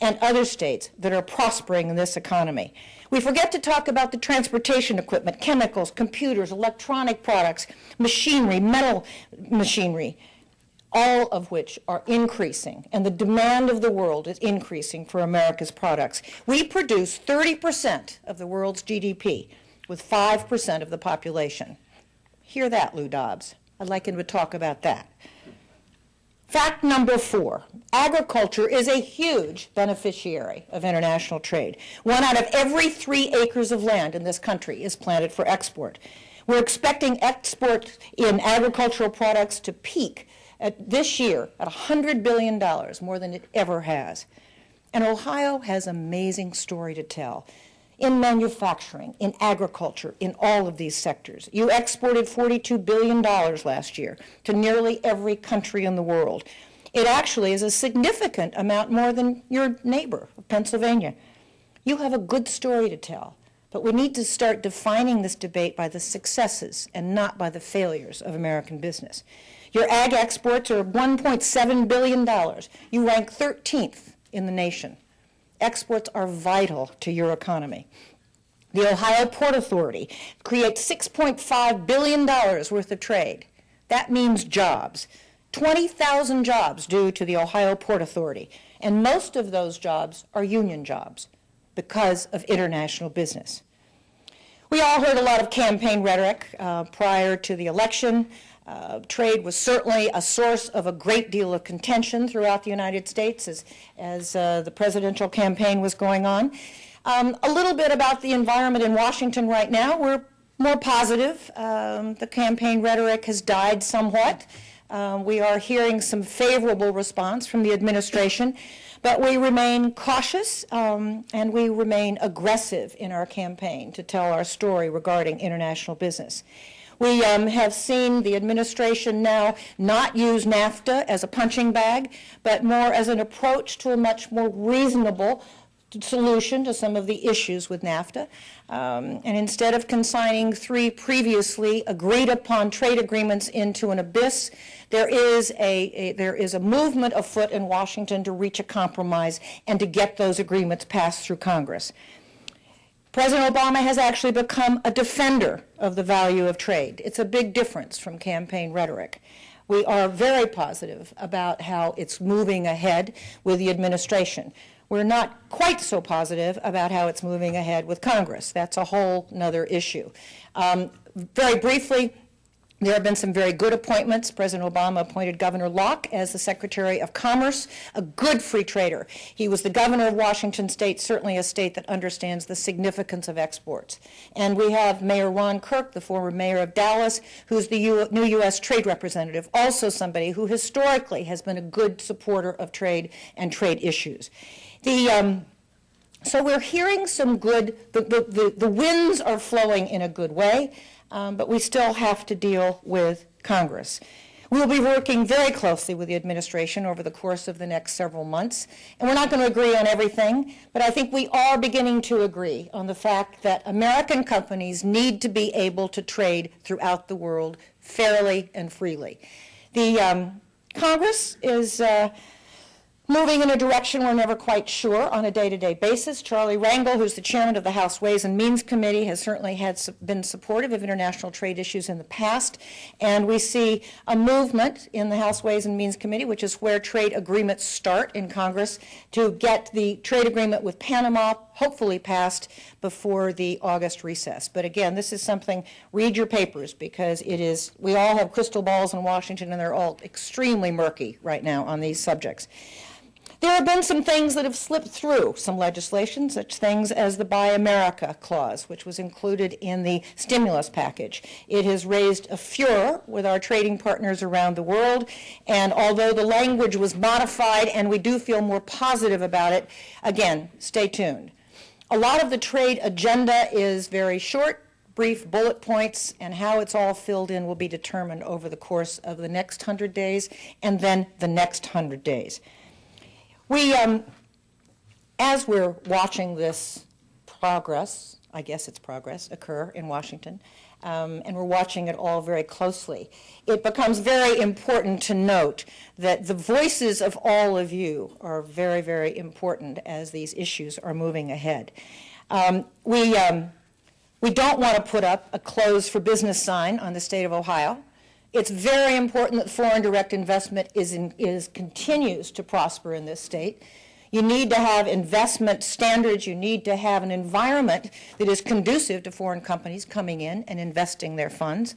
and other states that are prospering in this economy. We forget to talk about the transportation equipment, chemicals, computers, electronic products, machinery, metal machinery, all of which are increasing, and the demand of the world is increasing for America's products. We produce 30% of the world's GDP with 5% of the population. Hear that, Lou Dobbs. I'd like him to talk about that. Fact number 4, agriculture is a huge beneficiary of international trade. 1 out of every 3 acres of land in this country is planted for export. We're expecting export in agricultural products to peak this year at $100 billion, more than it ever has. And Ohio has an amazing story to tell. In manufacturing, in agriculture, in all of these sectors. You exported $42 billion last year to nearly every country in the world. It actually is a significant amount more than your neighbor, Pennsylvania. You have a good story to tell, but we need to start defining this debate by the successes and not by the failures of American business. Your ag exports are $1.7 billion. You rank 13th in the nation. Exports are vital to your economy. The Ohio Port Authority creates $6.5 billion worth of trade. That means jobs. 20,000 jobs due to the Ohio Port Authority. And most of those jobs are union jobs because of international business. We all heard a lot of campaign rhetoric prior to the election. Trade was certainly a source of a great deal of contention throughout the United States as the presidential campaign was going on. A little bit about the environment in Washington right now. We're more positive. The campaign rhetoric has died somewhat. We are hearing some favorable response from the administration, but we remain cautious and we remain aggressive in our campaign to tell our story regarding international business. We have seen the administration now not use NAFTA as a punching bag, but more as an approach to a much more reasonable solution to some of the issues with NAFTA. And instead of consigning 3 previously agreed upon trade agreements into an abyss, there is a movement afoot in Washington to reach a compromise and to get those agreements passed through Congress. President Obama has actually become a defender of the value of trade. It's a big difference from campaign rhetoric. We are very positive about how it's moving ahead with the administration. We're not quite so positive about how it's moving ahead with Congress. That's a whole nother issue. Very briefly, there have been some very good appointments. President Obama appointed Governor Locke as the Secretary of Commerce, a good free trader. He was the governor of Washington State, certainly a state that understands the significance of exports. And we have Mayor Ron Kirk, the former mayor of Dallas, who's the new U.S. trade representative, also somebody who historically has been a good supporter of trade and trade issues. So we're hearing some good, the winds are flowing in a good way. But we still have to deal with Congress. We'll be working very closely with the administration over the course of the next several months, and we're not going to agree on everything, but I think we are beginning to agree on the fact that American companies need to be able to trade throughout the world fairly and freely. The Congress is moving in a direction we're never quite sure on a day-to-day basis. Charlie Rangel, who's the chairman of the House Ways and Means Committee, has certainly been supportive of international trade issues in the past. And we see a movement in the House Ways and Means Committee, which is where trade agreements start in Congress, to get the trade agreement with Panama hopefully passed before the August recess. But again, this is something, read your papers, because we all have crystal balls in Washington and they're all extremely murky right now on these subjects. There have been some things that have slipped through some legislation, such things as the Buy America clause, which was included in the stimulus package. It has raised a furor with our trading partners around the world, and although the language was modified and we do feel more positive about it, again, stay tuned. A lot of the trade agenda is very short, brief bullet points, and how it's all filled in will be determined over the course of the next 100 days and then the next 100 days. We, as we're watching this progress I guess it's progress, occur in Washington, and we're watching it all very closely. It becomes very important to note that the voices of all of you are very, very important as these issues are moving ahead. We don't want to put up a close for business sign on the state of Ohio. It's very important that foreign direct investment continues to prosper in this state. You need to have investment standards. You need to have an environment that is conducive to foreign companies coming in and investing their funds.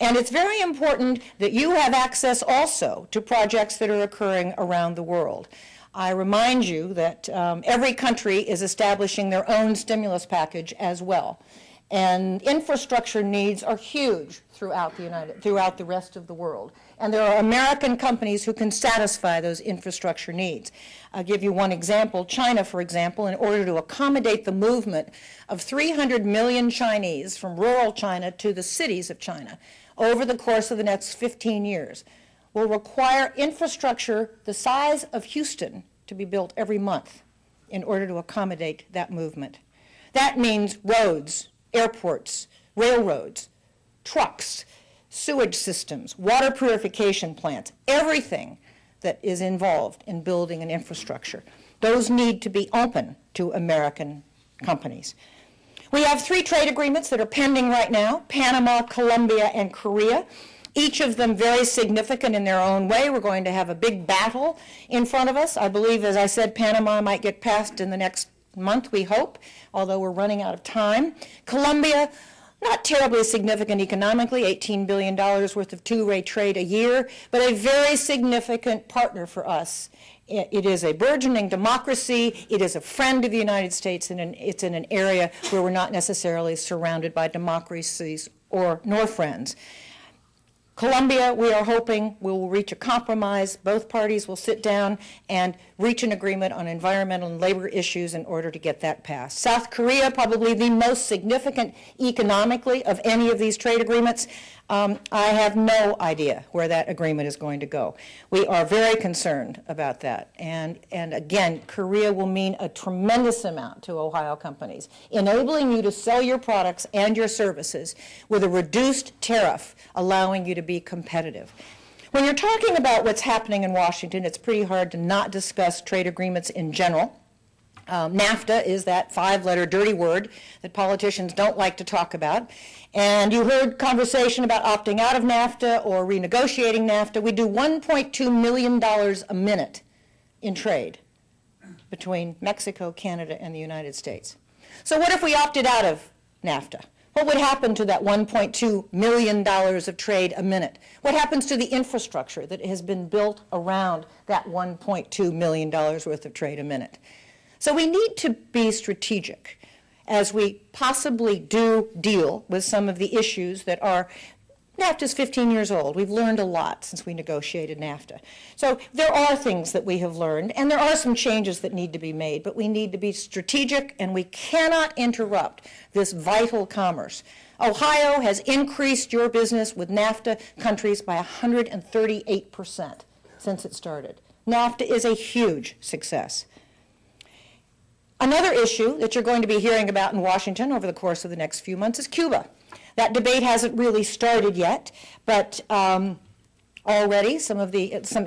And it's very important that you have access also to projects that are occurring around the world. I remind you that every country is establishing their own stimulus package as well. And infrastructure needs are huge throughout the rest of the world. And there are American companies who can satisfy those infrastructure needs. I'll give you one example. China, for example, in order to accommodate the movement of 300 million Chinese from rural China to the cities of China over the course of the next 15 years, will require infrastructure the size of Houston to be built every month in order to accommodate that movement. That means roads, airports, railroads, trucks, sewage systems, water purification plants, everything that is involved in building an infrastructure. Those need to be open to American companies. We have 3 trade agreements that are pending right now: Panama, Colombia, and Korea. Each of them very significant in their own way. We're going to have a big battle in front of us. I believe, as I said, Panama might get passed in the next month, we hope, although we're running out of time. Colombia, not terribly significant economically, $18 billion worth of two-way trade a year, but a very significant partner for us. It is a burgeoning democracy. It is a friend of the United States, and it's in an area where we're not necessarily surrounded by democracies nor friends. Colombia, we are hoping, will reach a compromise. Both parties will sit down and reach an agreement on environmental and labor issues in order to get that passed. South Korea, probably the most significant economically of any of these trade agreements. I have no idea where that agreement is going to go. We are very concerned about that. And again, Korea will mean a tremendous amount to Ohio companies, enabling you to sell your products and your services with a reduced tariff, allowing you to be competitive. When you're talking about what's happening in Washington, it's pretty hard to not discuss trade agreements in general. NAFTA is that 5-letter dirty word that politicians don't like to talk about. And you heard conversation about opting out of NAFTA or renegotiating NAFTA. We do $1.2 million a minute in trade between Mexico, Canada, and the United States. So what if we opted out of NAFTA? What would happen to that $1.2 million of trade a minute? What happens to the infrastructure that has been built around that $1.2 million worth of trade a minute? So we need to be strategic as we possibly do deal with some of the issues that are. NAFTA's 15 years old. We've learned a lot since we negotiated NAFTA. So there are things that we have learned, and there are some changes that need to be made, but we need to be strategic, and we cannot interrupt this vital commerce. Ohio has increased your business with NAFTA countries by 138% since it started. NAFTA is a huge success. Another issue that you're going to be hearing about in Washington over the course of the next few months is Cuba. That debate hasn't really started yet, but already some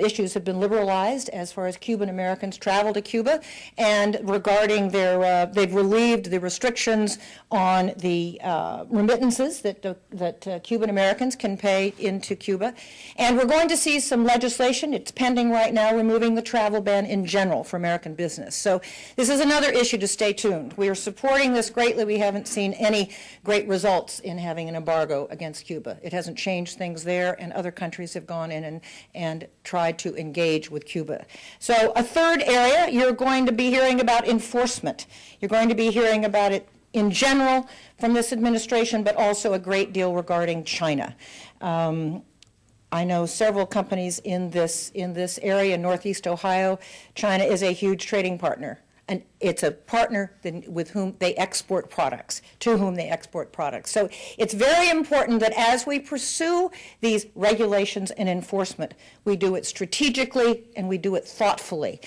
issues have been liberalized as far as Cuban Americans travel to Cuba, and regarding they've relieved the restrictions on the remittances that Cuban Americans can pay into Cuba. And we're going to see some legislation, it's pending right now, removing the travel ban in general for American business. So this is another issue to stay tuned. We are supporting this greatly. We haven't seen any great results in having an embargo against Cuba. It hasn't changed things there, and other countries have gone in and tried to engage with Cuba. So a third area, you're going to be hearing about enforcement. You're going to be hearing about it in general from this administration, but also a great deal regarding China. I know several companies in this area, in Northeast Ohio. China is a huge trading partner. And it's a partner with whom they export products, to whom they export products. So it's very important that as we pursue these regulations and enforcement, we do it strategically and we do it thoughtfully.